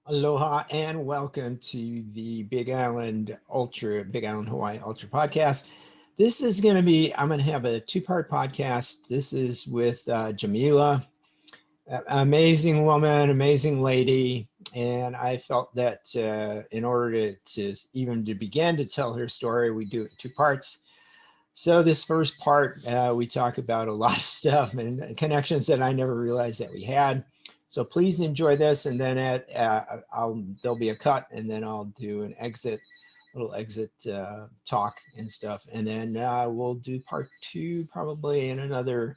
Aloha and welcome to the Big Island Hawaii Ultra podcast. This is going to be, I'm going to have a two-part podcast. This is with Jahmeela, amazing woman, amazing lady. And I felt that in order to even to begin to tell her story, we do it in two parts. So this first part, we talk about a lot of stuff and connections that I never realized that we had. So please enjoy this, and then there'll be a cut, and then I'll do an little exit talk and stuff, and then we'll do part two probably in I'm going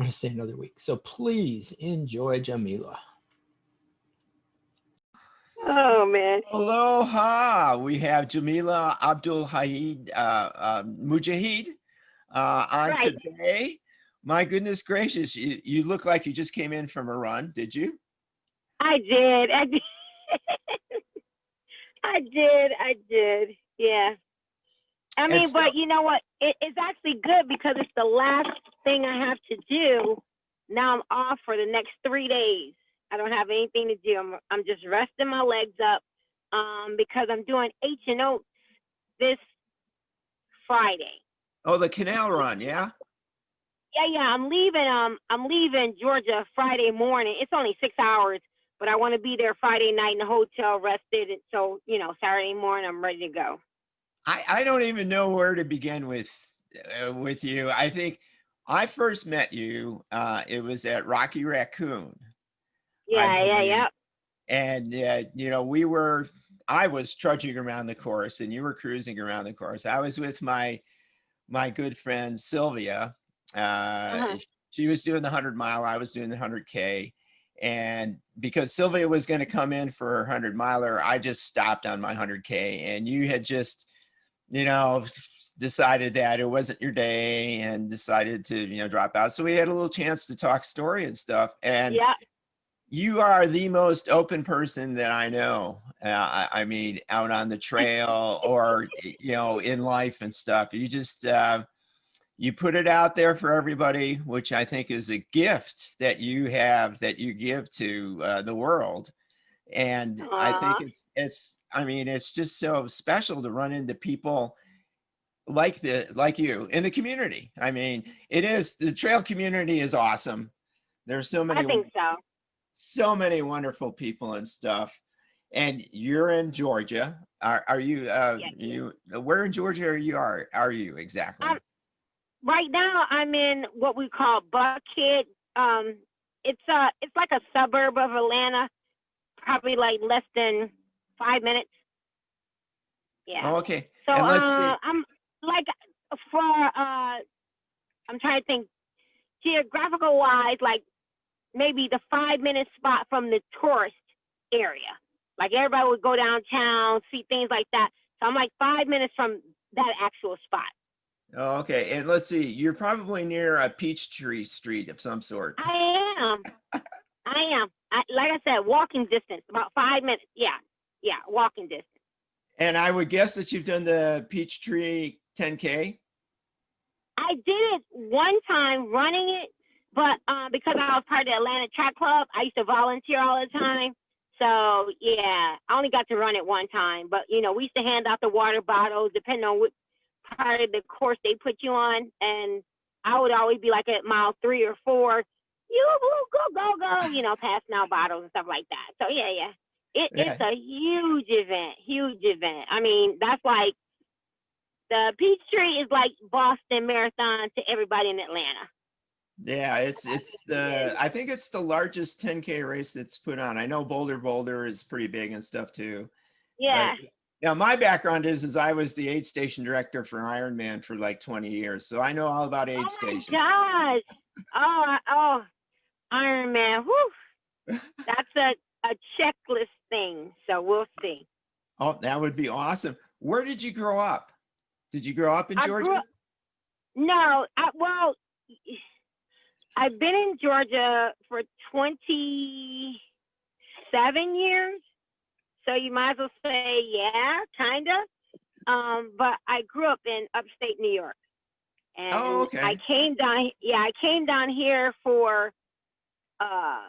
to say another week. So please enjoy Jahmeela. Oh man. Aloha. We have Jahmeela Abdul-Rahim Mujaahid on Right. today. My goodness gracious, you look like you just came in from a run, did you? I did. I did. Yeah. I mean, but you know what? It's actually good because it's the last thing I have to do. Now I'm off for the next 3 days. I don't have anything to do. I'm just resting my legs up because I'm doing H&O this Friday. Oh, the canal run, yeah? Yeah. I'm leaving Georgia Friday morning. It's only 6 hours, but I want to be there Friday night in the hotel, rested. And so, Saturday morning, I'm ready to go. I don't even know where to begin with you. I think I first met you. It was at Rocky Raccoon. Yeah. And I was trudging around the course, and you were cruising around the course. I was with my good friend Sylvia. She was doing the 100-mile. I was doing the 100K. And because Sylvia was going to come in for her 100-miler, I just stopped on my 100K. And you had just, decided that it wasn't your day and decided to, drop out. So we had a little chance to talk story and stuff. And yeah. You are the most open person that I know. I mean, out on the trail or, in life and stuff. You just, you put it out there for everybody, which I think is a gift that you have, that you give to the world. And I think it's just so special to run into people like you in the community. I mean, the trail community is awesome. There's so many. I think so. So many wonderful people and stuff. And you're in Georgia. Are you? Where in Georgia are you exactly? Right now, I'm in what we call Buckhead. It's like a suburb of Atlanta, probably like less than 5 minutes. Yeah. Oh, okay. So and let's see. I'm like I'm trying to think geographical wise, like maybe the 5-minute spot from the tourist area. Like everybody would go downtown, see things like that. So I'm like 5 minutes from that actual spot. Oh, okay. And let's see, you're probably near a Peachtree Street of some sort. I am. Like I said, walking distance, about 5 minutes. Yeah, walking distance. And I would guess that you've done the Peachtree 10K? I did it one time running it, but because I was part of the Atlanta Track Club, I used to volunteer all the time. So, yeah, I only got to run it one time. But, we used to hand out the water bottles depending on what part of the course they put you on. And I would always be like at mile 3 or 4, go, passing out bottles and stuff like that. So, yeah. It's a huge event. I mean, that's like the Peachtree is like Boston Marathon to everybody in Atlanta. Yeah, I think it's the largest 10K race that's put on. I know Boulder is pretty big and stuff too. Yeah. But, my background is I was the aid station director for Ironman for like 20 years. So I know all about aid stations. Oh my gosh. Oh, Ironman. Whew. That's a checklist thing. So we'll see. Oh, that would be awesome. Where did you grow up? Did you grow up in Georgia? No. I've been in Georgia for 27 years. So you might as well say, yeah, kind of. But I grew up in upstate New York, Oh, and I okay. came down. Yeah, I came down here for uh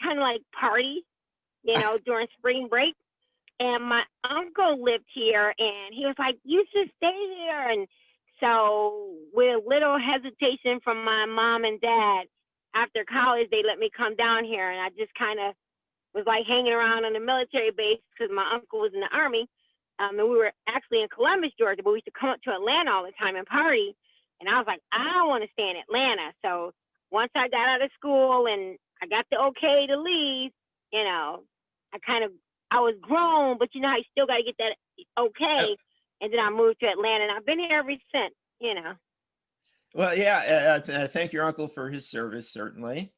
kind of like party, during spring break. And my uncle lived here, and he was like, "You should stay here." And so, with little hesitation from my mom and dad, after college, they let me come down here, and I just kind of was like hanging around on the military base because my uncle was in the army. And we were actually in Columbus, Georgia, but we used to come up to Atlanta all the time and party. And I was like, I don't want to stay in Atlanta. So once I got out of school and I got the okay to leave, I kind of, I was grown, but you still got to get that Uh, okay. And then I moved to Atlanta, and I've been here ever since. well, yeah. Thank your uncle for his service, certainly.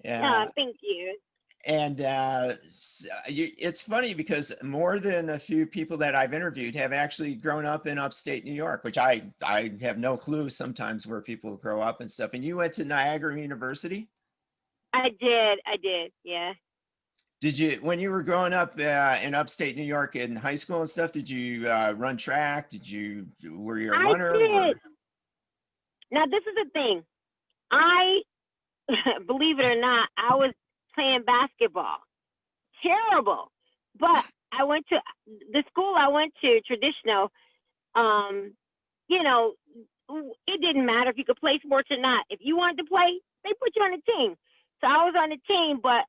Thank you. And it's funny because more than a few people that I've interviewed have actually grown up in upstate New York, which I have no clue sometimes where people grow up and stuff. And you went to Niagara University? I did, yeah. Did you, when you were growing up in upstate New York in high school and stuff, did you run track? Were you a I runner did. or? Now, this is the thing. I, believe it or not, I was playing basketball. Terrible. But I went to the school I went to, traditional, um, you know, it didn't matter if you could play sports or not. If you wanted to play, they put you on the team. So I was on the team, but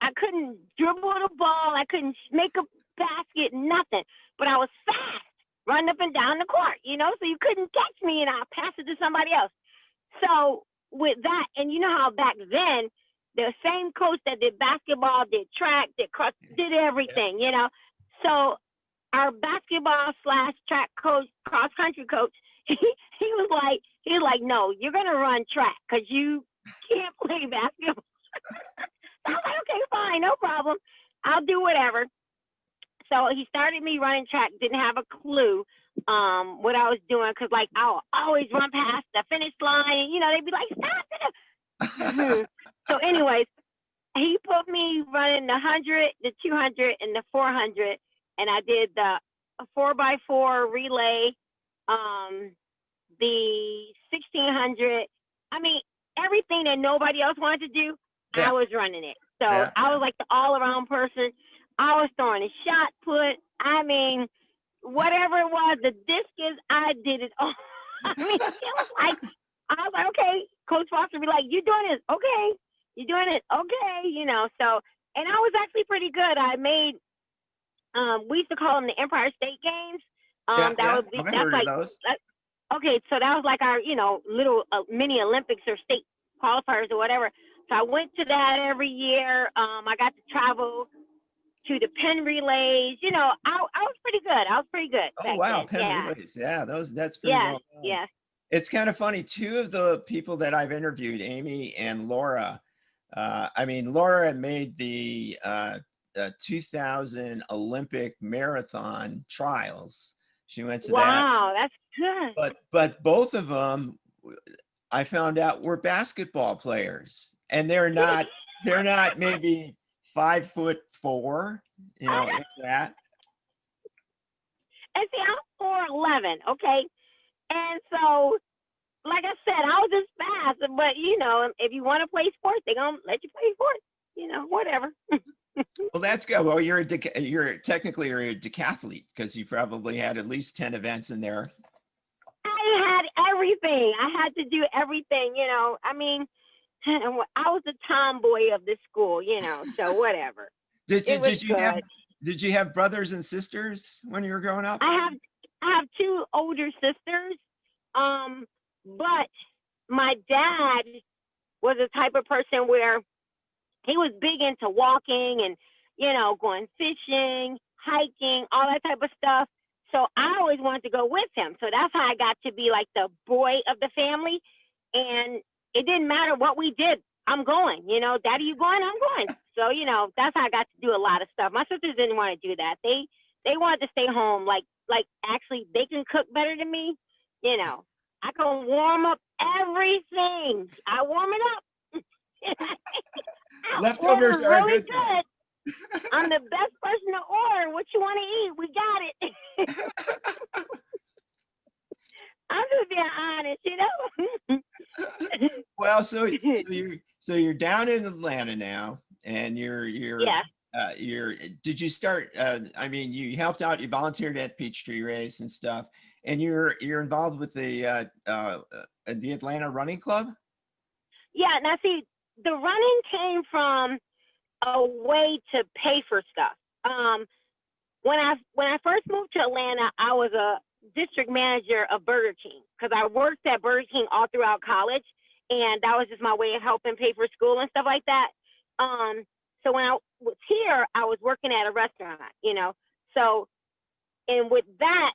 I couldn't dribble the ball. I couldn't make a basket, nothing. But I was fast, running up and down the court, so you couldn't catch me and I'll pass it to somebody else. So with that, and you know how back then, the same coach that did basketball, did track, did cross, did everything. So our basketball slash track coach, cross country coach, he was like, no, you're gonna run track because you can't play basketball. I was like, okay, fine, no problem. I'll do whatever. So he started me running track, didn't have a clue what I was doing because, like, I'll always run past the finish line. They'd be like, stop it. So, anyways, he put me running the 100, the 200, and the 400, and I did the 4x4 relay, the 1600. I mean, everything that nobody else wanted to do, I Yeah, was running it. So yeah, I was like the all around person. I was throwing a shot put. I mean, whatever it was, the discus, I did it all. I mean, I was like, okay, Coach Foster would be like, you doing this? Okay. You doing it? Okay. So, and I was actually pretty good. I made, we used to call them the Empire State Games. yeah, That yeah. would be, I've that's heard of like, those. okay, so that was like our, little mini Olympics or state qualifiers or whatever. So I went to that every year. I got to travel to the pen relays. I was pretty good. I was pretty good Oh back wow, then. Penn Yeah. relays. Yeah, that's pretty Yes. well done. Yes. It's kind of funny. Two of the people that I've interviewed, Amy and Laura. I mean, Laura made the 2000 Olympic marathon trials. She went to that, Wow, that's good. but both of them, I found out, were basketball players, and they're not maybe 5'4", if that. And see, I'm 4'11", okay? And so, like I said, I was just fast. But, if you want to play sports, they're going to let you play sports, whatever. Well, that's good. Well, you're technically a decathlete because you probably had at least 10 events in there. I had everything. I had to do everything. I mean, I was the tomboy of the school, so whatever. Did you It was did you have good. did you have brothers and sisters when you were growing up? I have two older sisters, but my dad was the type of person where he was big into walking and, going fishing, hiking, all that type of stuff. So I always wanted to go with him. So that's how I got to be like the boy of the family. And it didn't matter what we did. I'm going, Daddy, you going? I'm going. So, that's how I got to do a lot of stuff. My sisters didn't want to do that. They wanted to stay home. Like actually they can cook better than me. I can warm up everything. I warm it up. Leftovers are a really good thing. I'm the best person to order. What you want to eat? We got it. I'm just being honest, you know. Well, so you're down in Atlanta now, and Yeah. did you start? I mean, you helped out, you volunteered at Peachtree Race and stuff, and you're involved with the Atlanta Running Club. Yeah. Now, see, the running came from a way to pay for stuff. When I first moved to Atlanta, I was a district manager of Burger King because I worked at Burger King all throughout college, and that was just my way of helping pay for school and stuff like that. So when I was here, I was working at a restaurant, you know. So, and with that,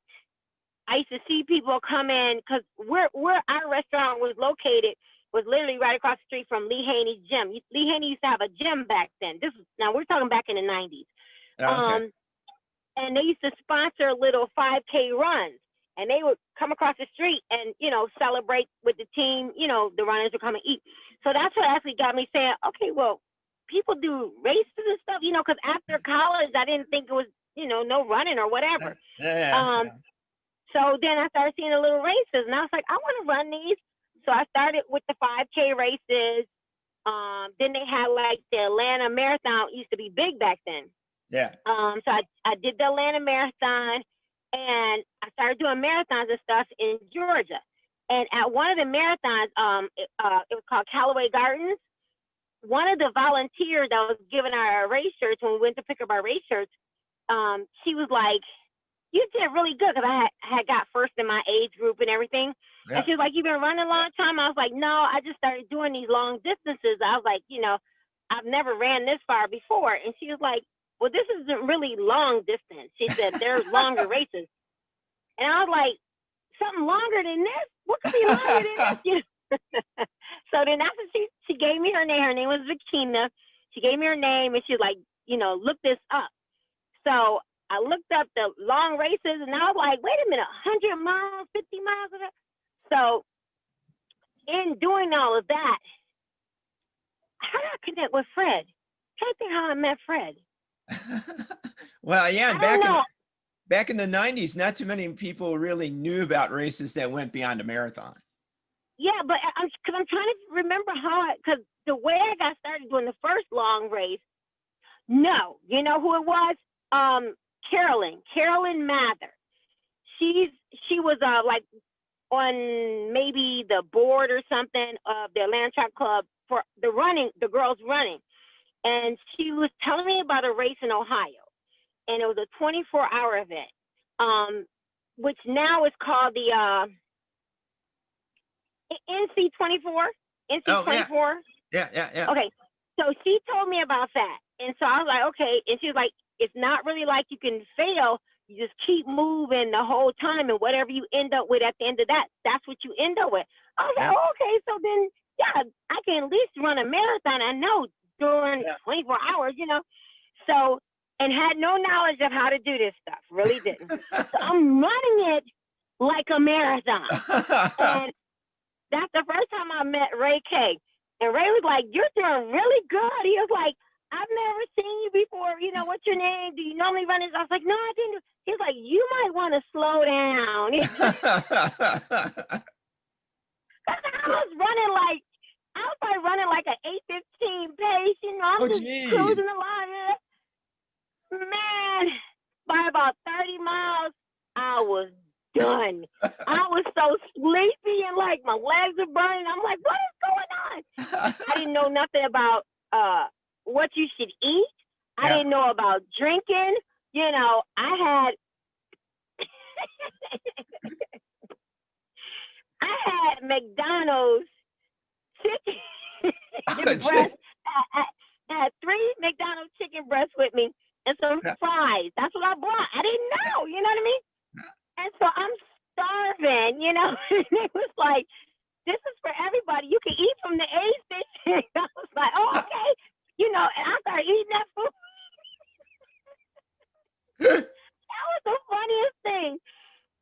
I used to see people come in because where our restaurant was located was literally right across the street from Lee Haney's gym. Lee Haney used to have a gym back then. Now we're talking back in the 90s. Okay. And they used to sponsor little 5K runs, and they would come across the street and, you know, celebrate with the team. You know, the runners would come and eat. So that's what actually got me saying, okay, well, people do races and stuff, you know, because after college, I didn't think it was, you know, no running or whatever. Yeah. So then I started seeing the little races, and I was like, I want to run these. So I started with the 5K races. Then they had like the Atlanta Marathon, used to be big back then. Yeah. So I did the Atlanta Marathon, and I started doing marathons and stuff in Georgia. And at one of the marathons, it was called Callaway Gardens. One of the volunteers that was giving our race shirts when we went to pick up our race shirts, she was like, "You did really good," because I had got first in my age group and everything. Yeah. And she was like, "You've been running a long time?" I was like, "No, I just started doing these long distances." I was like, you know, I've never ran this far before. And she was like, "Well, this isn't really long distance." She said, "There's longer races." And I was like, "Something longer than this? What could be longer than this?" So then after she gave me her name. Her name was Vakina. She gave me her name, and she was like, you know, look this up. So I looked up the long races, and I was like, wait a minute, 100 miles, 50 miles? So in doing all of that, how did I connect with Fred? Can't think how I met Fred. Well, yeah, I don't know. back in the 90s, not too many people really knew about races that went beyond a marathon. Yeah, but I'm trying to remember because the way I got started doing the first long race, no, you know who it was? Carolyn Mather. She was like on maybe the board or something of the Atlanta Track Club for the girls running. And she was telling me about a race in Ohio. And it was a 24-hour event, which now is called the NC24. NC24. Yeah. Okay. So she told me about that. And so I was like, okay. And she was like, it's not really like you can fail. You just keep moving the whole time. And whatever you end up with at the end of that, that's what you end up with. I was like, oh, okay. So then, yeah, I can at least run a marathon. I know during 24 hours, you know. So, and had no knowledge of how to do this stuff. Really didn't. So I'm running it like a marathon. And that's the first time I met Ray K. And Ray was like, "You're doing really good." He was like, "I've never seen you before. You know, what's your name? Do you normally run this?" I was like, "No, I didn't." He was like, "You might want to slow down." I was running like an 8:15 pace. You know, I'm just cruising along. Man, by about 30 miles, I was done. I was so sleepy and like my legs are burning. I'm like, what is going on? I didn't know nothing about what you should eat. I didn't know about drinking. You know, I had McDonald's chicken breast. I had 3 McDonald's chicken breasts with me and some fries. That's what I brought. I didn't know, you know what I mean? And so I'm starving, you know. It was like, this is for everybody. You can eat from the aid station. I was like, oh, okay. You know, and I started eating that food. That was the funniest thing.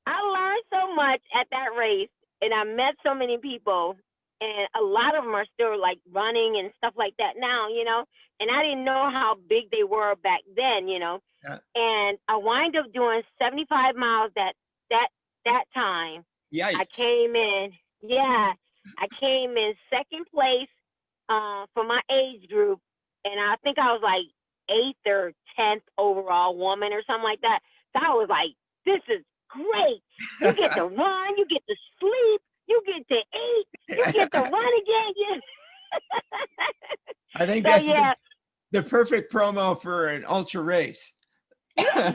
I learned so much at that race, and I met so many people. and a lot of them are still like running and stuff like that now, and I didn't know how big they were back then, Yeah. and I wind up doing 75 miles that time. Yeah. I came in, second place for my age group, and I think I was like 8th or 10th overall woman or something like that. So I was like, this is great. You get to run, you get to sleep, you get to eat, you get to run again. I think So, that's yeah. the perfect promo for an ultra race. Yeah,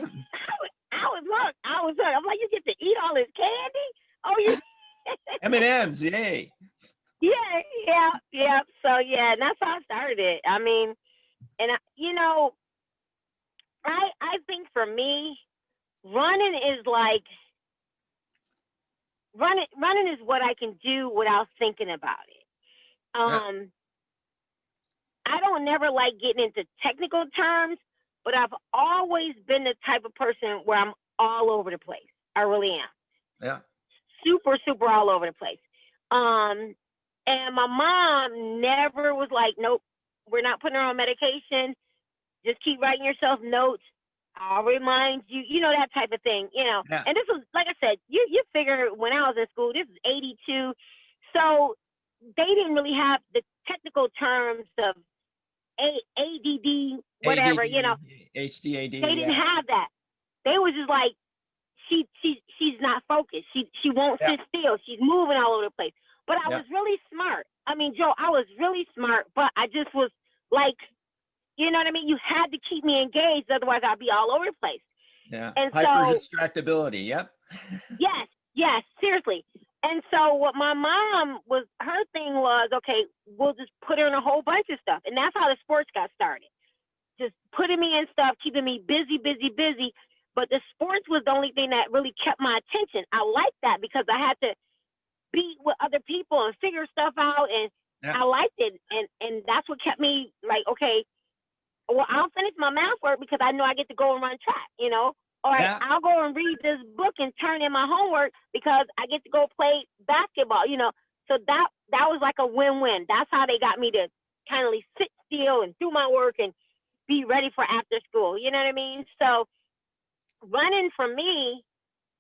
I was hooked. I'm like, you get to eat all this candy? Oh, you M&Ms, yay. yeah. So yeah, and that's how I started it. I mean, and I think for me, running is like running is what I can do without thinking about it. Yeah. I don't never like getting into technical terms, but I've always been the type of person where I'm all over the place. I really am. Yeah. Super, super all over the place. And my mom never was like, nope, we're not putting her on medication. Just keep writing yourself notes. I'll remind you, that type of thing, Yeah. And this was, like I said, you figure when I was in school, this is 82. So they didn't really have the technical terms of ADD, whatever, HDAD. They didn't have that. They was just like, she's not focused. She won't sit still. She's moving all over the place. But I was really smart. I mean, Joe, I was really smart, but I just was like, you know what I mean? You had to keep me engaged, otherwise I'd be all over the place. Yeah. And Hyper distractibility. Yep. Yes, seriously. And so what my mom was, her thing was, okay, we'll just put her in a whole bunch of stuff. And that's how the sports got started. Just putting me in stuff, keeping me busy. But the sports was the only thing that really kept my attention. I liked that because I had to be with other people and figure stuff out. And I liked it. And that's what kept me like, okay, well, I'll finish my math work because I know I get to go and run track, Or I'll go and read this book and turn in my homework because I get to go play basketball, So that was like a win-win. That's how they got me to kind of sit still and do my work and be ready for after school. You know what I mean? So running for me,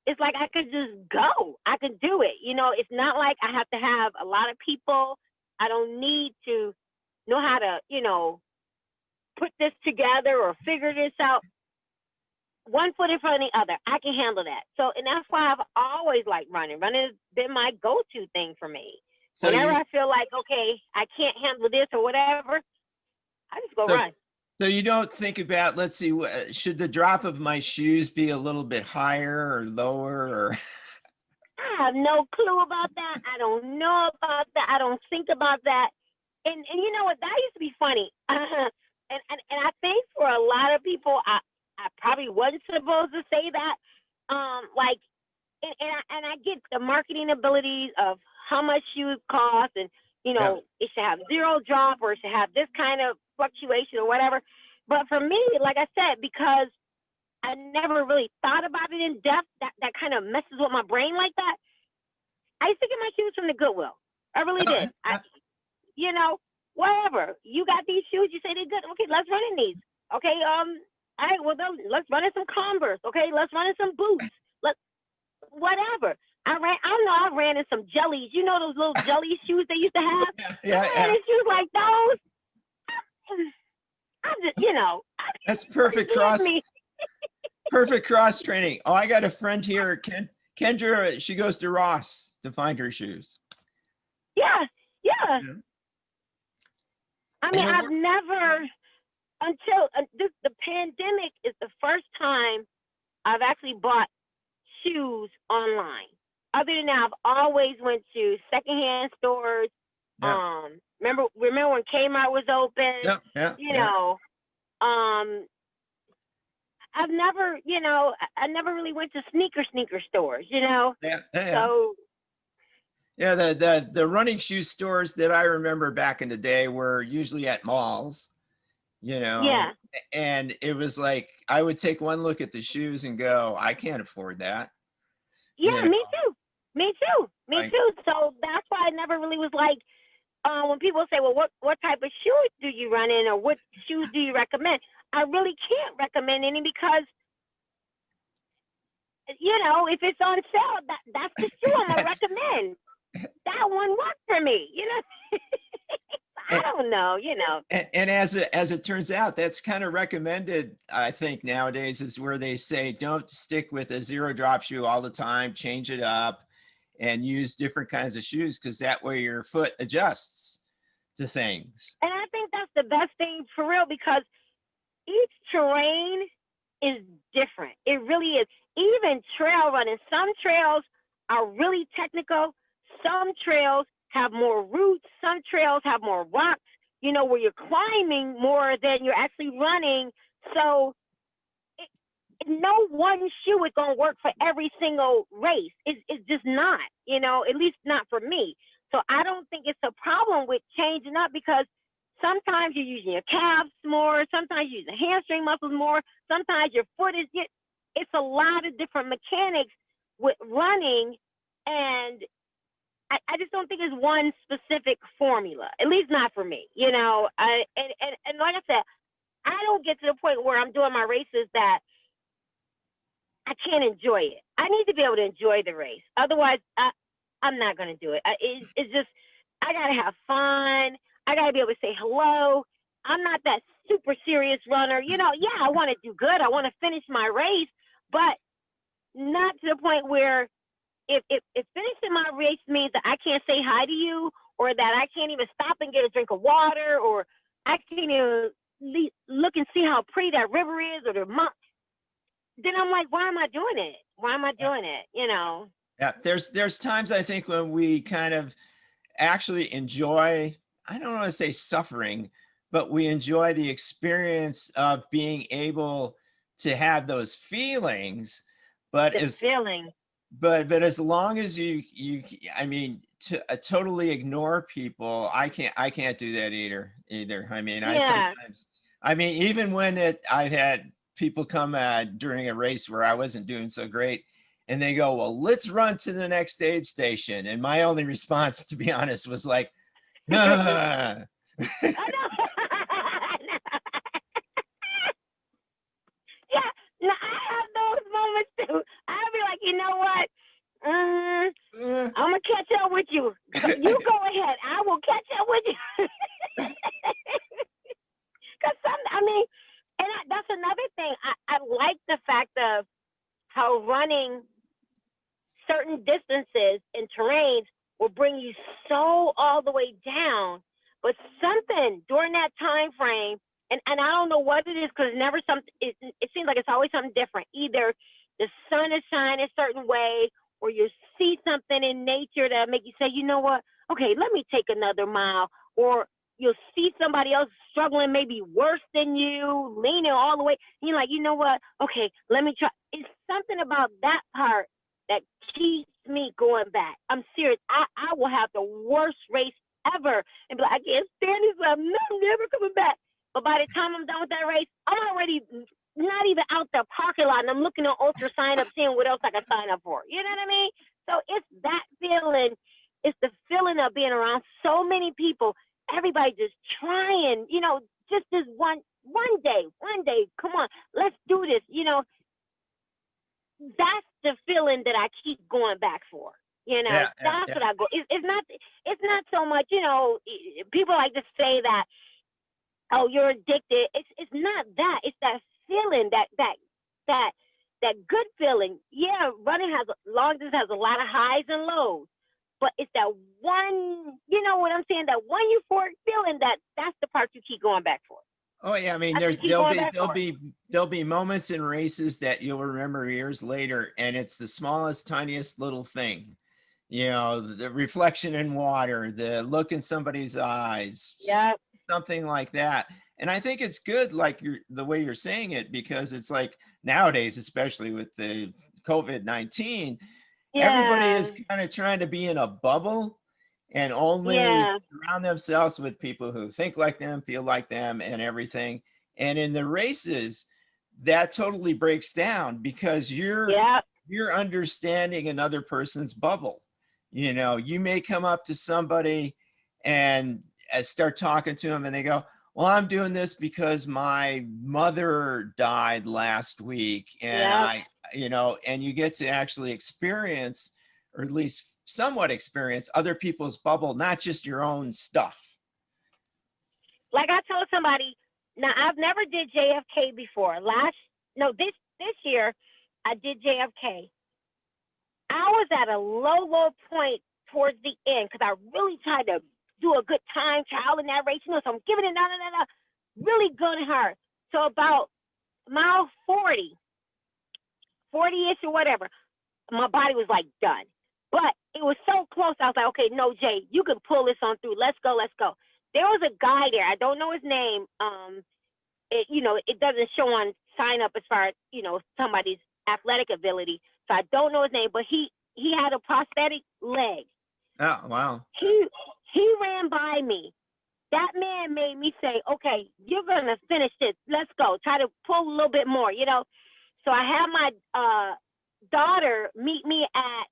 it's like I could just go. I could do it. It's not like I have to have a lot of people. I don't need to know how to, put this together or figure this out. One foot in front of the other. I can handle that. So, and that's why I've always liked running. Running has been my go-to thing for me. So whenever I feel like, okay, I can't handle this or whatever, I just go run. So you don't think about, let's see, should the drop of my shoes be a little bit higher or lower? Or I have no clue about that. I don't know about that. I don't think about that. And you know what? That used to be funny. And I think for a lot of people, I probably wasn't supposed to say that. And I get the marketing abilities of how much shoes cost, and it should have zero drop or it should have this kind of fluctuation or whatever. But for me, like I said, because I never really thought about it in depth, that kind of messes with my brain like that. I used to get my shoes from the Goodwill. I really did. Whatever. You got these shoes, you say they're good. Okay, let's run in these. Okay, all right, well, let's run in some Converse. Okay, let's run in some boots. Whatever. I ran in some jellies. You know those little jelly shoes they used to have? I ran in shoes like those. I'm just, That's perfect perfect cross training. Oh, I got a friend here, Kendra. She goes to Ross to find her shoes. Yeah. I mean, I've never, until the pandemic is the first time I've actually bought shoes online. Other than that, I've always went to secondhand stores. Yeah. Remember when Kmart was open? I've never, I never really went to sneaker stores, So. Yeah, the running shoe stores that I remember back in the day were usually at malls, and it was like I would take one look at the shoes and go, I can't afford that. Yeah, me too. Me too. Me Right. too. So that's why I never really was like, when people say, well, what type of shoes do you run in, or what shoes do you recommend? I really can't recommend any because, if it's on sale, that's the shoe I'm gonna That's recommend. That one worked for me, I and, don't know, and as it turns out, that's kind of recommended, I think, nowadays, is where they say don't stick with a zero drop shoe all the time, change it up and use different kinds of shoes, because that way your foot adjusts to things. And I think that's the best thing for real because each terrain is different. It really is. Even trail running, some trails are really technical. Some trails have more roots. Some trails have more rocks, where you're climbing more than you're actually running. So no one shoe is going to work for every single race. It's just not, at least not for me. So I don't think it's a problem with changing up because sometimes you're using your calves more. Sometimes you're using hamstring muscles more. Sometimes your foot is, it's a lot of different mechanics with running. And I just don't think it's one specific formula, at least not for me, and like I said, I don't get to the point where I'm doing my races that I can't enjoy it. I need to be able to enjoy the race. Otherwise, I'm not going to do it. It's just, I got to have fun. I got to be able to say hello. I'm not that super serious runner. Yeah, I want to do good. I want to finish my race, but not to the point where if finishing my race means that I can't say hi to you, or that I can't even stop and get a drink of water, or I can't even look and see how pretty that river is, or the month, then I'm like, why am I doing it? Why am I doing it? Yeah, there's times I think when we kind of actually enjoy, I don't want to say suffering, but we enjoy the experience of being able to have those feelings. But but as long as you I mean, to totally ignore people, I can't do that either. I mean, I sometimes, I mean, even when I've had people come during a race where I wasn't doing so great, and they go, well, let's run to the next aid station. And my only response, to be honest, was like, ah. I know. Yeah, no, I have those moments too. I'll be like, you know what? I'm gonna catch up with you. You go ahead. I will catch up with you. Cause that's another thing. I like the fact of how running certain distances and terrains will bring you so all the way down, but something during that time frame, and I don't know what it is, because never something. It seems like it's always something different. Either the sun is shining a certain way, or you see something in nature that make you say, you know what? Okay, let me take another mile. Or you'll see somebody else struggling, maybe worse than you, leaning all the way. And you're like, you know what? Okay, let me try. It's something about that part that keeps me going back. I'm serious. I will have the worst race ever and be like, I can't stand this. I'm never coming back. But by the time I'm done with that race, I'm already not even out the parking lot, and I'm looking at Ultra sign up, seeing what else I can sign up for. You know what I mean? So it's that feeling. It's the feeling of being around so many people, everybody just trying, just this one day, come on, let's do this. That's the feeling that I keep going back for. That's what I go. It's not so much, people like to say that, oh, you're addicted. It's not that. It's that feeling, that good feeling. Yeah, running long distance has a lot of highs and lows, but it's that one, you know what I'm saying? That one euphoric feeling that's the part you keep going back for. Oh yeah, I mean, there'll be moments in races that you'll remember years later, and it's the smallest, tiniest little thing. The reflection in water, the look in somebody's eyes, something like that. And I think it's good, like the way you're saying it, because it's like nowadays, especially with the COVID-19, everybody is kind of trying to be in a bubble and only surround themselves with people who think like them, feel like them, and everything. And in the races, that totally breaks down because you're you're understanding another person's bubble. You know, you may come up to somebody and start talking to them and they go, well, I'm doing this because my mother died last week. And you know, and you get to actually experience, or at least somewhat experience, other people's bubble, not just your own stuff. Like I told somebody, now I've never did JFK before. This year I did JFK. I was at a low point towards the end because I really tried to do a good time trial in that race. You know, so I'm giving it really good and hard. So about mile 40-ish or whatever, my body was like done. But it was so close. I was like, okay, no, Jay, you can pull this on through. Let's go. There was a guy there. I don't know his name. It doesn't show on sign up as far as, somebody's athletic ability. So I don't know his name, but he had a prosthetic leg. Oh, wow. He ran by me. That man made me say, okay, you're going to finish this. Let's go. Try to pull a little bit more, So I had my daughter meet me at,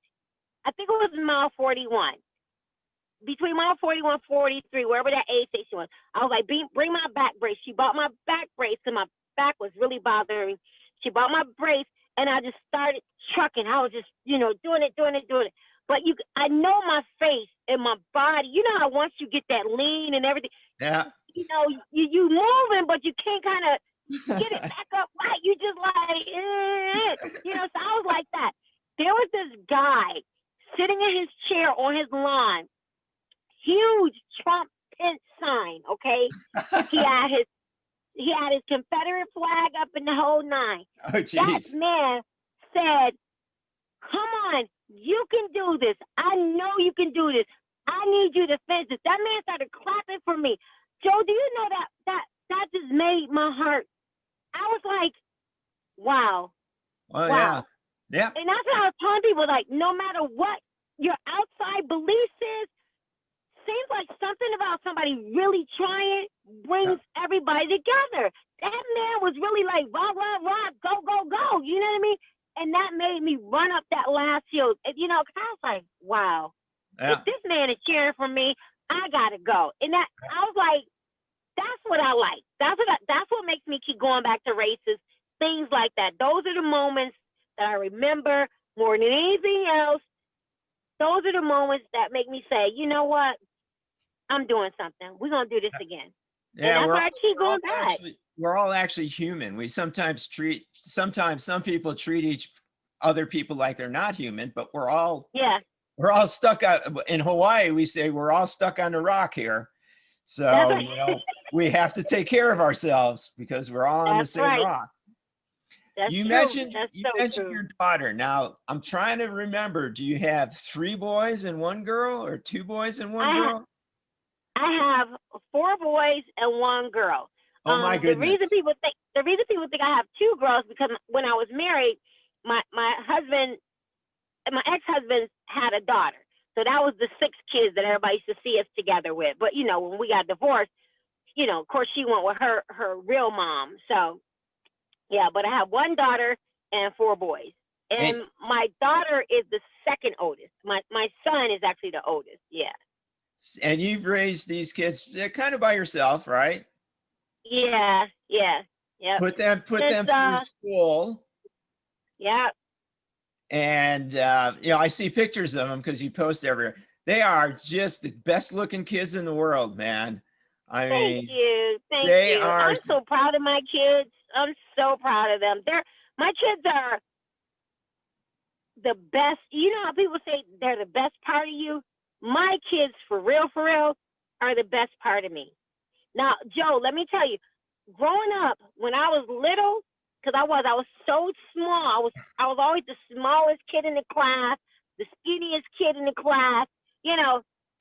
I think it was mile 41. Between mile 41, 43, wherever that aid station was. I was like, bring my back brace. She bought my back brace because my back was really bothering me. She bought my brace and I just started trucking. I was just, doing it. But I know my face and my body. You know how once you get that lean and everything, yeah. You moving, but you can't kind of get it back up right. You just like, so I was like that. There was this guy sitting in his chair on his lawn, huge Trump Pence sign, okay? He had his Confederate flag up in the whole nine. Oh, geez. That man said, come on, you can do this. I know you can do this. I need you to finish this. That man started clapping for me. Joe, do you know that just made my heart? I was like, wow. Oh, wow. Yeah. And that's what I was telling people, like, no matter what your outside beliefs is, seems like something about somebody really trying brings everybody together. That man was really like, rah, rah, rah, go, go, go. You know what I mean? And that made me run up that last hill. Because I was like, wow, if this man is cheering for me, I got to go. And I was like, that's what I like. That's what makes me keep going back to races, things like that. Those are the moments that I remember more than anything else. Those are the moments that make me say, you know what? I'm doing something. We're going to do this again. Yeah, and that's why I keep going back. We're all actually human. We sometimes some people treat other people like they're not human, but we're all stuck in Hawaii. We say we're all stuck on the rock here. So, we have to take care of ourselves because we're all on the same rock. You mentioned your daughter. Now, I'm trying to remember, do you have 3 boys and 1 girl or 2 boys and 1 girl? I have 4 boys and 1 girl. Oh my goodness. The reason people think I have 2 girls because when I was married, my ex-husband had a daughter. So that was the 6 kids that everybody used to see us together with. But when we got divorced, of course she went with her real mom. So yeah, but I have 1 daughter and 4 boys. And my daughter is the second oldest. My son is actually the oldest. Yeah. And you've raised these kids, they're kind of by yourself, right? Yeah. Put them through school. Yeah. And I see pictures of them because you post everywhere. They are just the best looking kids in the world, man. Thank you. I'm so proud of my kids. I'm so proud of them. My kids are the best. You know how people say they're the best part of you? My kids, for real, are the best part of me. Now, Joe, let me tell you, growing up, when I was little, because I was so small. I was always the smallest kid in the class, the skinniest kid in the class,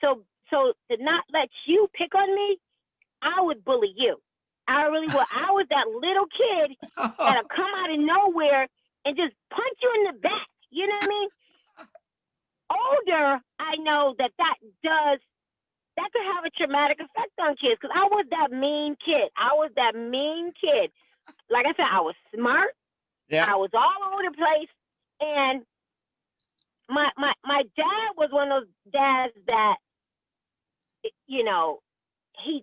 So to not let you pick on me, I would bully you. I really would. I was that little kid that'll come out of nowhere and just punch you in the back. You know what I mean? Older, I know that could have a traumatic effect on kids because I was that mean kid. Like I said, I was smart. Yeah. I was all over the place. And my dad was one of those dads that, you know,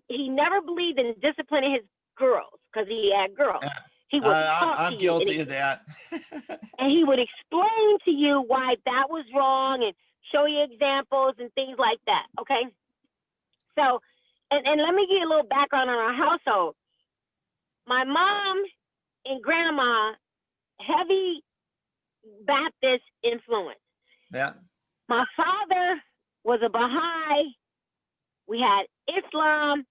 he never believed in disciplining his girls because he had girls. Yeah. He would talk I'm to you guilty of that. and he would explain to you why that was wrong and show you examples and things like that. Okay. So, and let me give you a little background on our household. My mom and grandma, heavy Baptist influence. Yeah. My father was a Baha'i. We had Islam,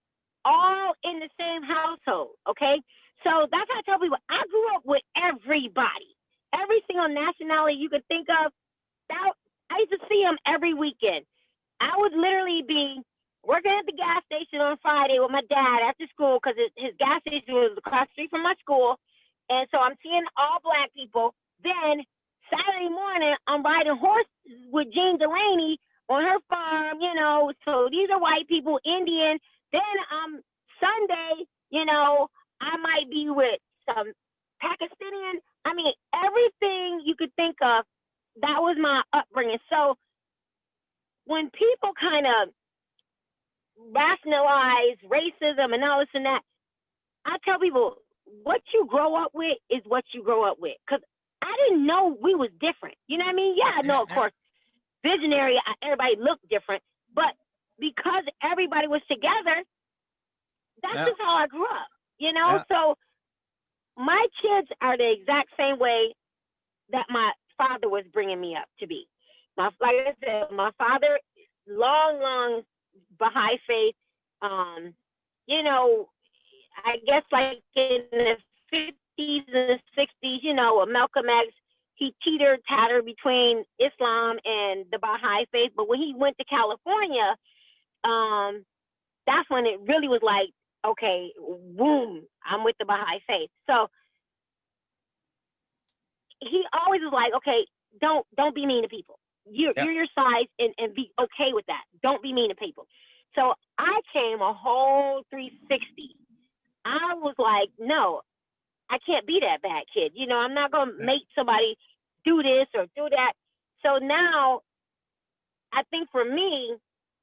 all in the same household. Okay. So that's how I tell people, I grew up with everybody, every single nationality you could think of. I used to see them every weekend. I would literally be working at the gas station on Friday with my dad after school because his gas station was across the street from my school. And so I'm seeing all Black people. Then Saturday morning, I'm riding horses with Jean Delaney on her farm, you know. So these are white people, Indian. Then Sunday, you know, I might be with some Pakistani. I mean, everything you could think of, that was my upbringing. So when people kind of rationalize racism and all this and that, I tell people, what you grow up with is what you grow up with. Because I didn't know we was different. You know what I mean? Yeah, I know, of course, visionary, everybody looked different. But because everybody was together, that's just how I grew up. You know, so my kids are the exact same way that my father was bringing me up to be. Like I said, my father, long Baha'i faith. You know, I guess like in the 50s and 60s, you know, Malcolm X, he teeter-tattered between Islam and the Baha'i faith. But when he went to California, that's when it really was like, okay, boom, I'm with the Baha'i faith. So he always was like, okay, don't be mean to people. You're your size and be okay with that. Don't be mean to people. So I came a whole 360. I was like, no, I can't be that bad kid. You know, I'm not going to make somebody do this or do that. So now I think for me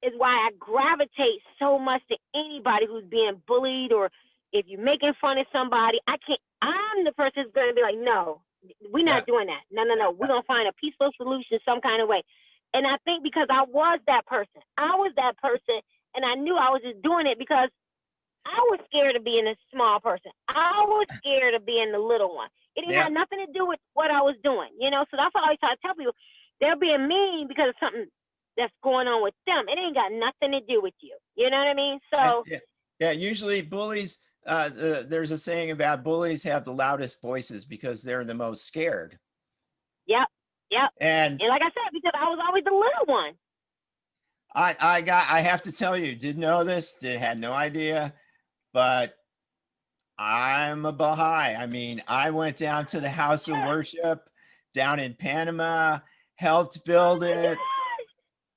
is why I gravitate so much to anybody who's being bullied, or if you're making fun of somebody, I'm the person who's going to be like, no, we're not doing that. No. We're going to find a peaceful solution some kind of way. And I think because I was that person, and I knew I was just doing it because I was scared of being a small person. I was scared of being the little one. It didn't have nothing to do with what I was doing, you know? So that's why I always try to tell people, they're being mean because of something that's going on with them. It ain't got nothing to do with you. You know what I mean? So usually bullies, there's a saying about bullies have the loudest voices because they're the most scared. Yep. And like I said, because I was always the little one. I have to tell you, didn't know this, had no idea, but I'm a Baha'i. I mean, I went down to the house of worship down in Panama, helped build it.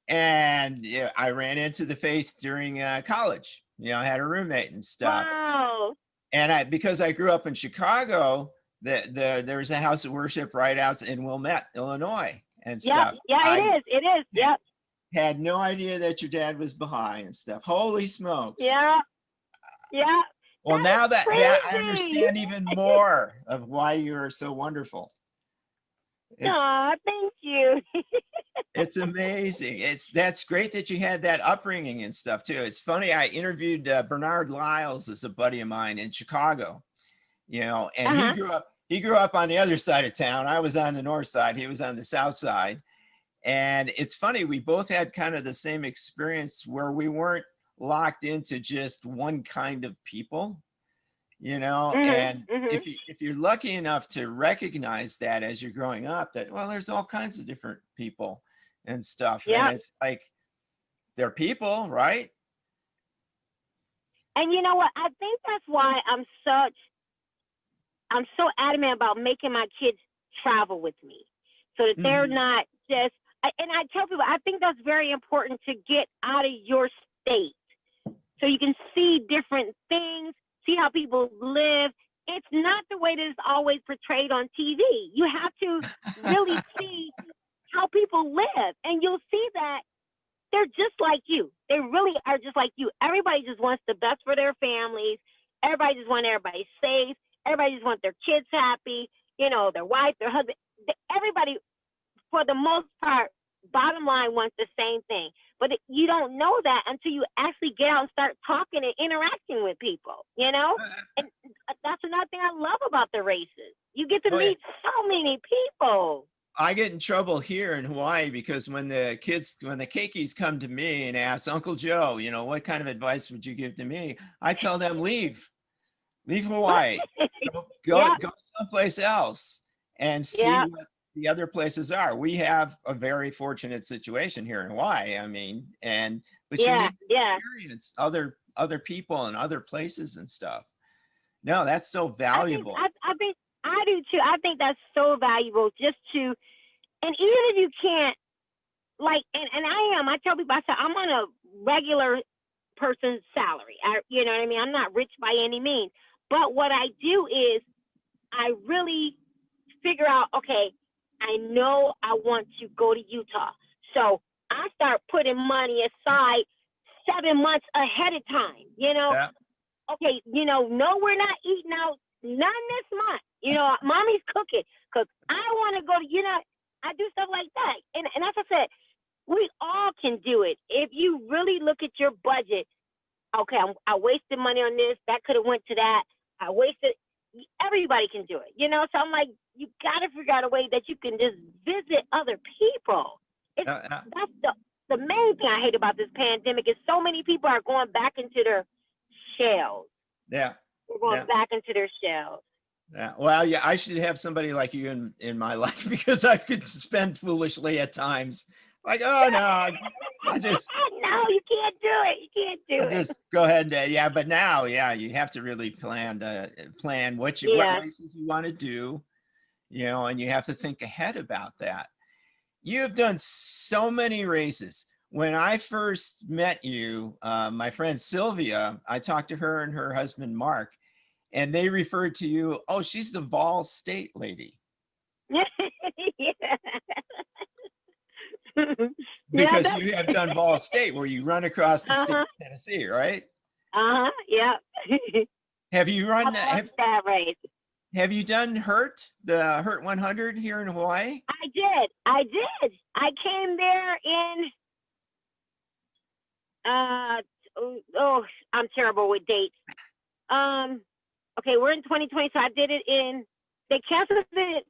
And I ran into the faith during college. You know, I had a roommate and stuff. Wow. And because I grew up in Chicago, there was a house of worship right out in Wilmette, Illinois, and stuff. Yeah, it is. Yep. Had no idea that your dad was Baha'i and stuff. Holy smokes. Yeah. Well, now that I understand even more of why you're so wonderful. Thank you. It's amazing. That's great that you had that upbringing and stuff too. It's funny. I interviewed Bernard Lyles as a buddy of mine in Chicago, you know, and he grew up on the other side of town. I was on the north side. He was on the south side. And it's funny. We both had kind of the same experience where we weren't locked into just one kind of people, you know, and if you're lucky enough to recognize that as you're growing up, that, well, there's all kinds of different people and stuff. And it's like, they're people, right? And you know what? I think that's why I'm so adamant about making my kids travel with me so that they're not just, and I tell people, I think that's very important to get out of your state so you can see different things, see how people live, it's not the way that it's always portrayed on TV. You have to really see how people live, and you'll see that they're just like you. They really are just like you. Everybody just wants the best for their families. Everybody just wants everybody safe. Everybody just wants their kids happy, you know, their wife, their husband. Everybody, for the most part, bottom line, wants the same thing. But you don't know that until you actually get out and start talking and interacting with people, you know? And that's another thing I love about the races. You get to meet so many people. I get in trouble here in Hawaii because when the keikis come to me and ask Uncle Joe, you know, what kind of advice would you give to me? I tell them, leave Hawaii, go someplace else and see what the other places are. We have a very fortunate situation here in Hawaii. I mean, but you need to experience other people and other places and stuff. No, that's so valuable. I do too. I think that's so valuable just to, and even if you can't, like, and I tell people, I said, I'm on a regular person's salary. You know what I mean? I'm not rich by any means. But what I do is I really figure out, okay, I know I want to go to Utah. So I start putting money aside 7 months ahead of time, you know? Yeah. Okay, you know, no, we're not eating out none this month. You know, mommy's cooking because I want to go to, you know, I do stuff like that. And as I said, we all can do it. If you really look at your budget, okay, I wasted money on this. That could have went to that. I wasted. Everybody can do it, you know? So I'm like, you got to figure out a way that you can just visit other people. That's the main thing I hate about this pandemic is so many people are going back into their shells. Yeah. They're going back into their shells. Yeah. Well, yeah, I should have somebody like you in my life because I could spend foolishly at times. Like, oh no, I just no, you can't do it. You can't do it. Just go ahead and but now, you have to really plan what races you want to do, you know, and you have to think ahead about that. You've done so many races. When I first met you, my friend Sylvia, I talked to her and her husband Mark, and they referred to you, oh, she's the Vol State lady. Because you have done Vol State where you run across the state of Tennessee, right? Yeah. Have you run that race? Have you done the Hurt 100 here in Hawaii? I did. I came there in I'm terrible with dates. Okay, we're in 2020, so I did it they canceled it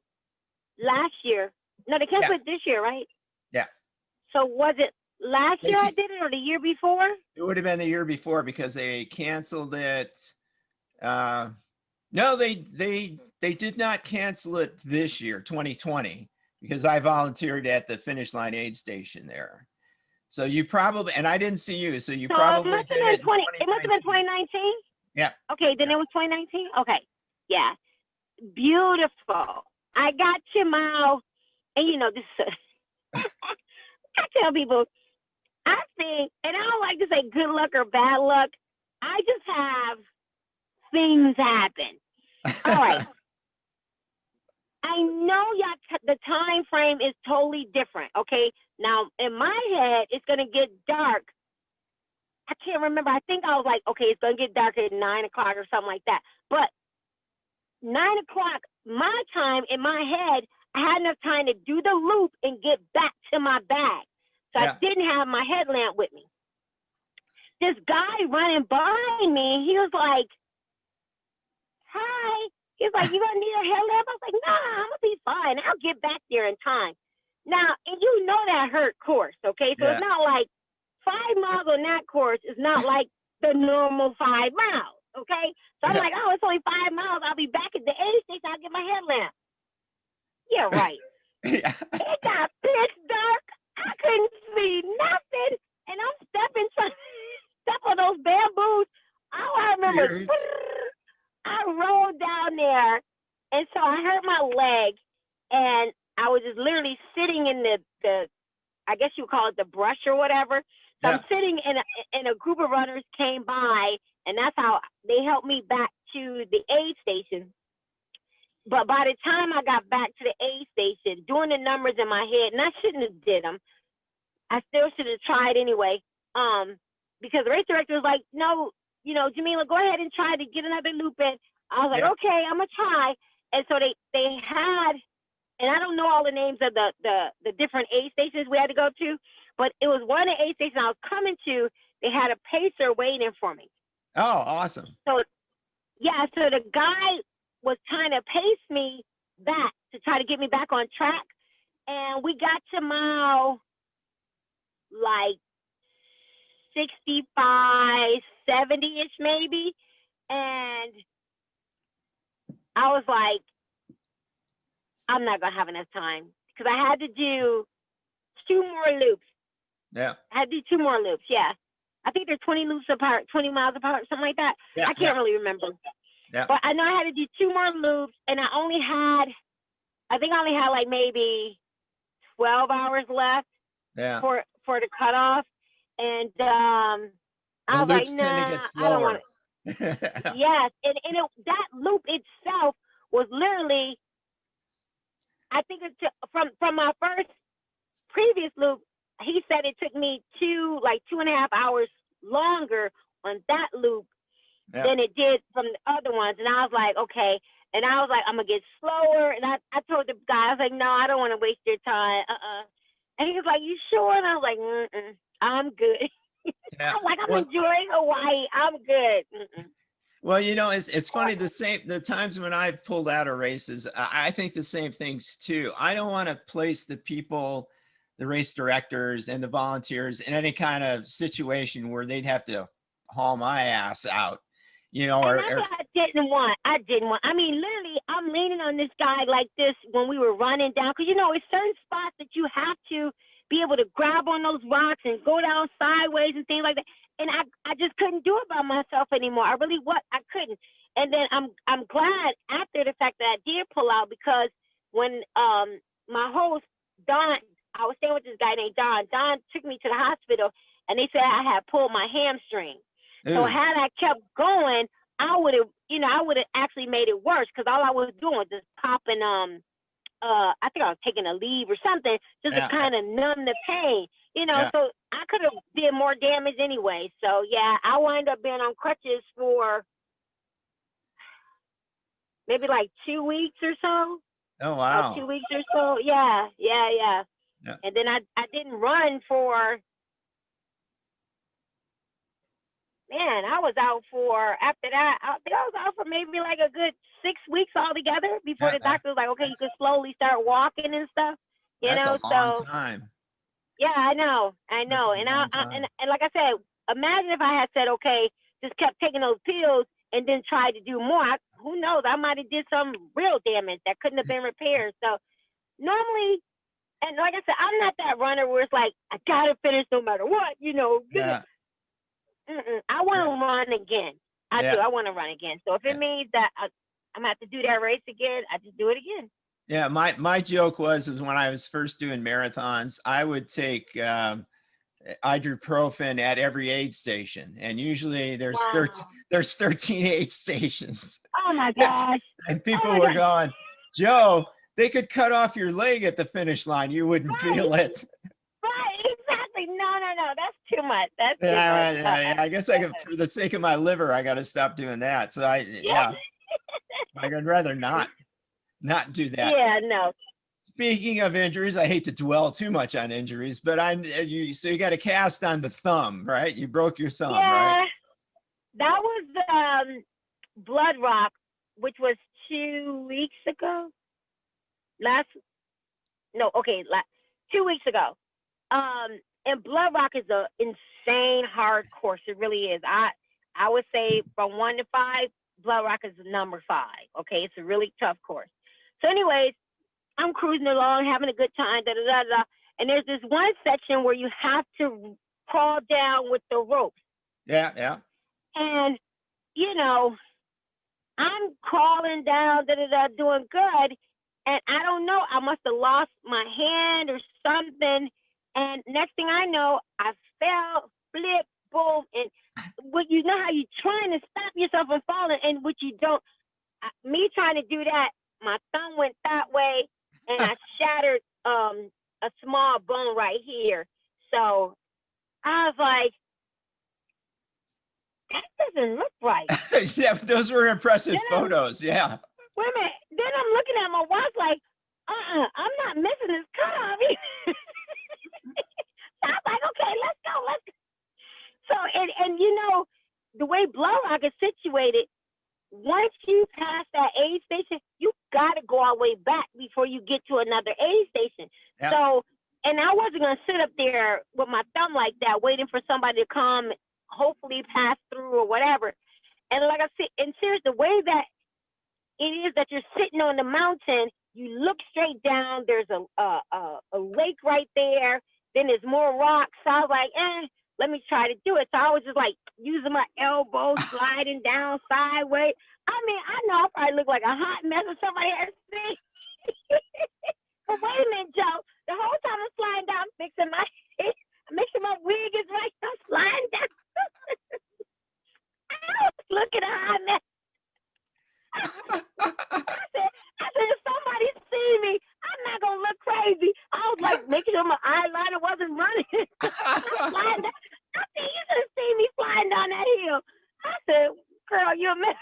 last year. No, they canceled it this year, right? Yeah. So was it last year I did it or the year before? It would have been the year before because they canceled it. No, they did not cancel it this year, 2020, because I volunteered at the Finish Line aid station there. So you probably, and I didn't see you, so you probably did it. It must have been 2019? Yeah. Okay, then it was 2019? Okay. Yeah. Beautiful. I got to mile, and you know, this I tell people, I think, and I don't like to say good luck or bad luck. I just have things happen. All right. I know the time frame is totally different. Okay. Now in my head, it's gonna get dark. I can't remember. I think I was like, okay, it's gonna get dark at 9 o'clock or something like that. But 9 o'clock, my time in my head, I had enough time to do the loop and get back to my bag. So I didn't have my headlamp with me. This guy running by me, he was like, hi. He's like, you gonna need a headlamp? I was like, nah, I'm gonna be fine. I'll get back there in time. Now, and you know that Hurt course, okay? So it's not like 5 miles on that course is not like the normal 5 miles, okay? So I'm like, oh, it's only 5 miles. I'll be back at the aid station. I'll get my headlamp. Yeah, right. It got pitch dark. I couldn't see nothing. And I'm step on those bamboos. All I remember, I rolled down there. And so I hurt my leg. And I was just literally sitting in the I guess you would call it the brush or whatever. So I'm sitting in a group of runners came by, and that's how they helped me back to the aid station. But by the time I got back to the aid station, doing the numbers in my head, and I shouldn't have did them. I still should have tried anyway. Because the race director was like, no, you know, Jahmeela, go ahead and try to get another loop in. I was like, okay, I'm gonna try. And so they had, and I don't know all the names of the different aid stations we had to go to, but it was one of the aid stations I was coming to. They had a pacer waiting for me. Oh, awesome. So yeah, so the guy was trying to pace me back to try to get me back on track. And we got to mile like 65, 70-ish maybe. And I was like, I'm not gonna have enough time because I had to do 2 more loops. Yeah. I had to do 2 more loops, yeah. I think they're 20 loops apart, 20 miles apart, something like that. Yeah, I can't really remember. Yeah. But I know I had to do 2 more loops, and I only had like maybe 12 hours left for the cutoff. And I was like, nah, I don't want it. Yes, and that loop itself was literally, I think it's from my first previous loop, he said it took me 2.5 hours longer on that loop than it did from the other ones. And I was like, okay. And I was like, I'm gonna get slower. And I told the guy, I was like, no, I don't want to waste your time. And he was like, you sure? And I was like, I'm good. Yeah. I'm like, I'm enjoying Hawaii. I'm good. Well, you know, it's funny, the times when I've pulled out of races, I think the same things too. I don't want to place the people, the race directors and the volunteers in any kind of situation where they'd have to haul my ass out, you know, and that's what I didn't want. I mean, literally, I'm leaning on this guy like this when we were running down, because, you know, it's certain spots that you have to be able to grab on those rocks and go down sideways and things like that. And I just couldn't do it by myself anymore. I couldn't. And then I'm glad after the fact that I did pull out, because when my host, Don, I was staying with this guy named Don. Don took me to the hospital, and they said I had pulled my hamstring. So had I kept going, I would have actually made it worse, because all I was doing was just popping, I think I was taking a leave or something just to kind of numb the pain, you know. So I could have did more damage anyway. So yeah, I wound up being on crutches for maybe like 2 weeks or so. Oh wow. 2 weeks or so. Yeah. And then I didn't run for, man, I was out for, after that, I think I was out for maybe like a good 6 weeks altogether before the doctor was like, okay, you can slowly start walking and stuff. That's a long time. Yeah, I know. And like I said, imagine if I had said, okay, just kept taking those pills and then tried to do more. Who knows? I might have did some real damage that couldn't have been repaired. So normally, and like I said, I'm not that runner where it's like, I gotta finish no matter what, you know. Yeah. I want to run again. I do. I want to run again. So if it means that I'm gonna have to do that race again, I just do it again. Yeah, my joke was when I was first doing marathons, I would take ibuprofen at every aid station, and usually there's 13 aid stations. Oh my gosh! And people were going, Joe, they could cut off your leg at the finish line. You wouldn't feel it. Right, exactly. No, that's too much. That's too much. Yeah, I guess for the sake of my liver, I got to stop doing that. So I'd rather not do that. Yeah, no. Speaking of injuries, I hate to dwell too much on injuries, but so you got a cast on the thumb, right? You broke your thumb, right? That was Blood Rock, which was 2 weeks ago. 2 weeks ago. And Blood Rock is an insane hard course. It really is. I would say from 1 to 5, Blood Rock is number 5. Okay, it's a really tough course. So anyways, I'm cruising along, having a good time, and there's this one section where you have to crawl down with the ropes. Yeah. And, you know, I'm crawling down, doing good, and I don't know, I must have lost my hand or something, and next thing I know, I fell, flip, boom, and but you know how you're trying to stop yourself from falling, and what you don't. Me trying to do that, my thumb went that way, and I shattered a small bone right here. So I was like, that doesn't look right. Yeah, those were impressive photos. Yeah. Wait a minute. Then I'm looking at my watch like, I'm not missing this cutoff. So I was like, okay, let's go. So, and you know, the way Blow Rock is situated, once you pass that aid station, you got to go all the way back before you get to another aid station. Yep. So, and I wasn't going to sit up there with my thumb like that, waiting for somebody to come, hopefully pass through or whatever. And like I said, and seriously, the way that it is that you're sitting on the mountain, you look straight down, there's a lake right there, then there's more rocks. So I was like, let me try to do it. So I was just like using my elbow, sliding down sideways. I mean, I know I probably look like a hot mess or somebody has seen. But wait a minute, Joe. The whole time I'm sliding down, fixing my head, make sure my wig is right. I'm sliding down. I was looking at a hot mess. I said, if somebody see me, I'm not gonna look crazy. I was like making sure my eyeliner wasn't running. I said, you should have seen me flying down that hill. I said, girl, you're a mess.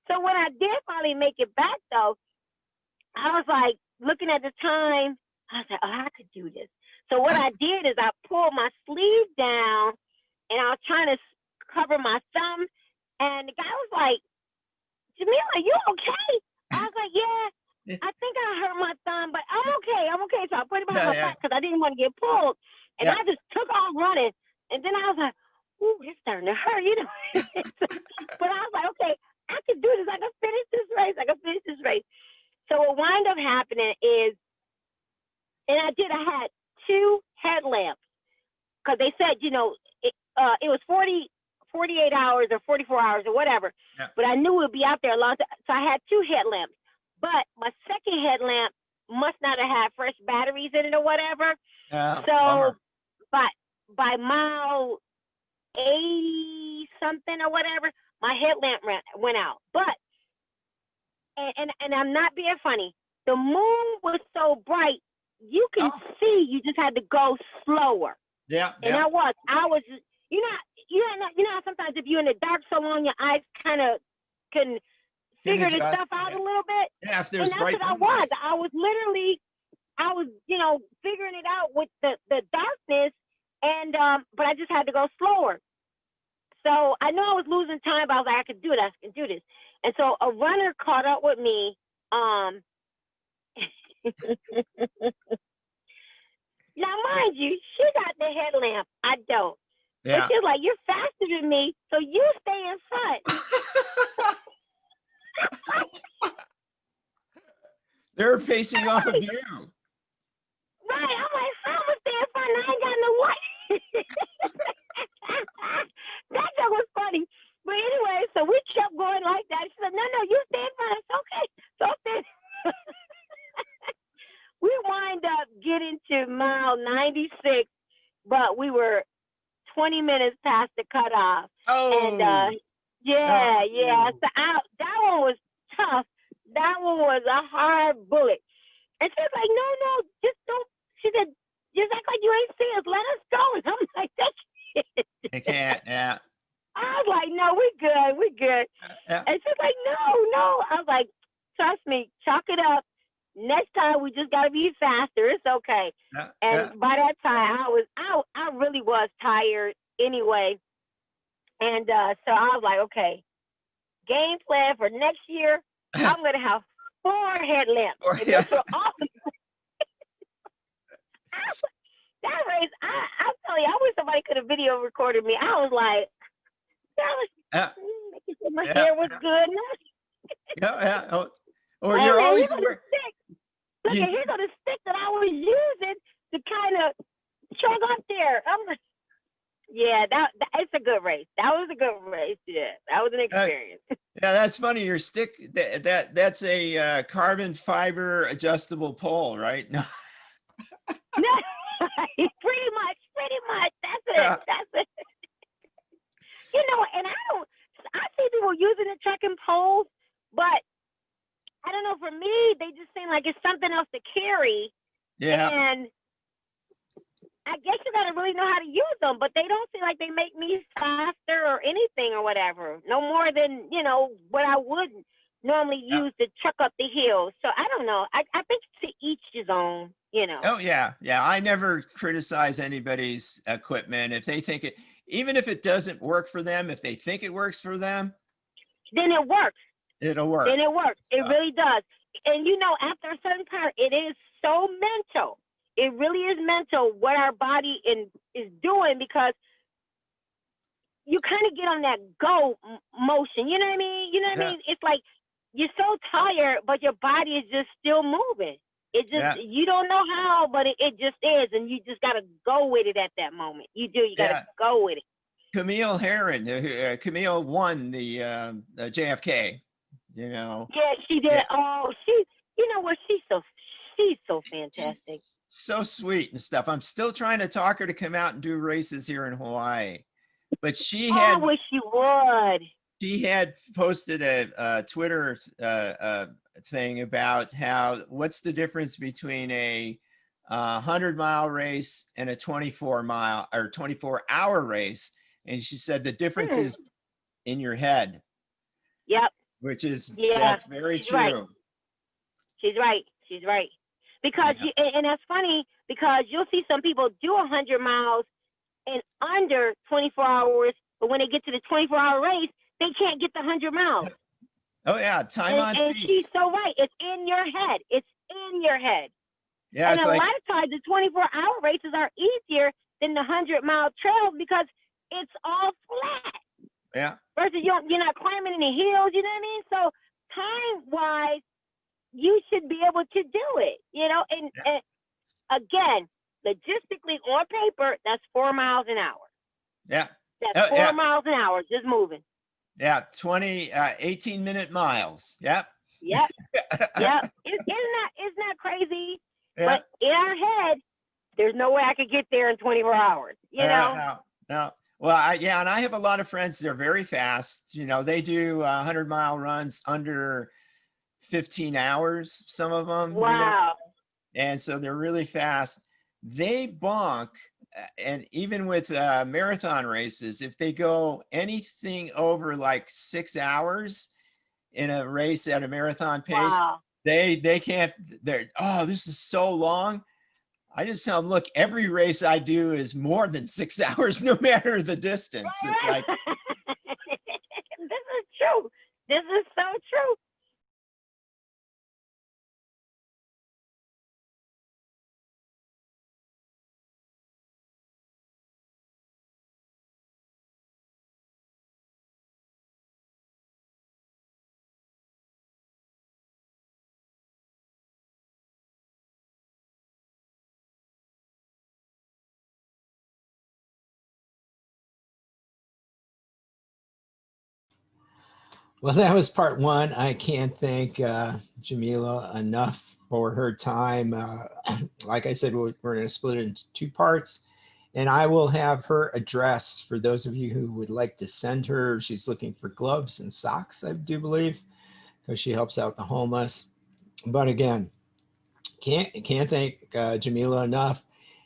So when I did finally make it back though, I was like looking at the time, I was like, oh, I could do this. So what I did is I pulled my sleeve down and I was trying to cover my thumb, and the guy was like, Jahmeela, you okay? I was like, yeah, I think I hurt my thumb, but I'm okay. So I put it behind my back because I didn't want to get pulled. And I just took off running. And then I was like, ooh, it's starting to hurt, you know. But I was like, okay, I can do this. I can finish this race. So what wound up happening is, and I had 2 headlamps because they said, you know, it was 48 hours or 44 hours or whatever. Yeah. But I knew it would be out there a long time. So I had 2 headlamps. But my second headlamp must not have had fresh batteries in it or whatever. So by mile 80 something or whatever, my headlamp went out. But and I'm not being funny. The moon was so bright, you can see. You just had to go slower. Yeah. And I was, you know, sometimes if you're in the dark so long, your eyes kind of can figure the stuff out a little bit. Yeah, if there's bright. And that's what I was, you know, figuring it out with the darkness, and but I just had to go slower. So I know I was losing time, but I was like, I can do this. And so a runner caught up with me. Now, mind you, she got the headlamp. I don't. Yeah. But she's like, you're faster than me, so you stay in front. They're pacing off of you. Right. I'm like, how am I staying in front? I ain't got no way. That joke was funny. But anyway, so we kept going like that. She said, no, you stay in front. It's okay. So we wind up getting to mile 96, but we were 20 minutes past the cutoff. Oh. And yeah. So that one was tough. That one was a hard bullet. And she was like, no, just don't. She said, just act like you ain't see us. Let us go. And I'm like, that's it. I can't, yeah. I was like, no, we good. Yeah. And she's like, no. I was like, trust me, chalk it up. Next time we just gotta be faster. It's okay. Yeah. And by that time I really was tired anyway. And so I was like, okay, game plan for next year, I'm gonna have 4 headlamps. That race, I'm telling you, I wish somebody could have video recorded me. I was like, making sure my hair was good. Or you're always wearing. Look, and here's on the stick that I was using to kind of chug up there. I'm like, that it's a good race. That was a good race. Yeah, that was an experience. Yeah, that's funny. Your stick, that's a carbon fiber adjustable pole, right? No. Pretty much. That's it. Yeah. That's it. You Yeah. And I guess you gotta really know how to use them, but they don't seem like they make me faster or anything or whatever. No more than, you know, what I would normally Yeah. use to truck up the hill. So I don't know. I think to each his own, you know. Oh yeah. Yeah. I never criticize anybody's equipment. If they think it, even if it doesn't work for them, if they think it works for them, Then it works. it'll work. Then it works. It So, really does. And you know, after a certain part, it is so mental. It really is mental what our body is doing, because you kind of get on that go motion. You know what I mean? You know what I Yeah. mean? It's like you're so tired, but your body is just still moving. It just, Yeah. you don't know how, but it just is. And you just got to go with it at that moment. You do. You got to Yeah. go with it. Camille Herron, Camille won the JFK, you know. Yeah, she did. Yeah. Oh, you know what? She's so fantastic. She's so sweet and stuff. I'm still trying to talk her to come out and do races here in Hawaii. But Oh, I wish you would. she had posted a Twitter thing about what's the difference between a 100-mile race and a 24-mile or 24-hour race. And she said the difference is in your head. Yep. Which is, Yeah, that's very she's true. right. She's right. She's right. Because and that's funny, because you'll see some people do 100 miles in under 24 hours, but when they get to the 24-hour race, they can't get the 100 miles. Oh yeah, time on And feet. she's so right. It's in your head. It's in your head. Yeah, And it's a like, lot of times the 24-hour races are easier than the 100-mile trails, because it's all flat. yeah, Versus you're not climbing any hills, you know what I mean? So time-wise, you should be able to do it, you know? And again, logistically on paper, that's 4 miles an hour. yeah. That's 4 miles an hour, just moving. Yeah, 18-minute miles. Yep. Yep. Yep. Isn't that crazy? Yeah. But in our head, there's no way I could get there in 24 hours, you know? No. Well, and I have a lot of friends that are very fast. You know, they do 100-mile runs under 15 hours, some of them. Wow. You know? And so they're really fast. They bonk, and even with marathon races, if they go anything over like 6 hours in a race at a marathon pace, Wow. they can't, this is so long. I just tell them, look, every race I do is more than 6 hours, no matter the distance. It's like, this is true. This is so true. Well, that was part one. I can't thank Jahmeela enough for her time. Like I said, we're going to split it into 2 parts, and I will have her address for those of you who would like to send her. She's looking for gloves and socks, I do believe, because she helps out the homeless. But again, can't thank Jahmeela enough.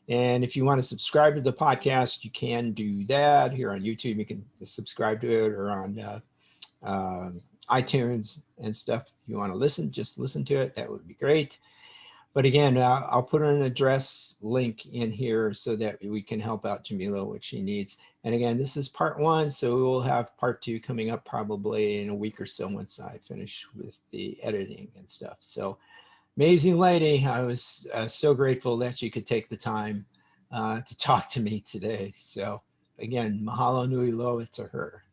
And if you want to subscribe to the podcast, you can do that here on YouTube. You can subscribe to it, or on iTunes and stuff. If you want to listen, just listen to it. That would be great. But again, I'll put an address link in here so that we can help out Jahmeela what she needs. And again, this is part 1, so we will have part 2 coming up probably in a week or so once I finish with the editing and stuff. So amazing lady. I was so grateful that she could take the time to talk to me today. So again, mahalo nui loa to her.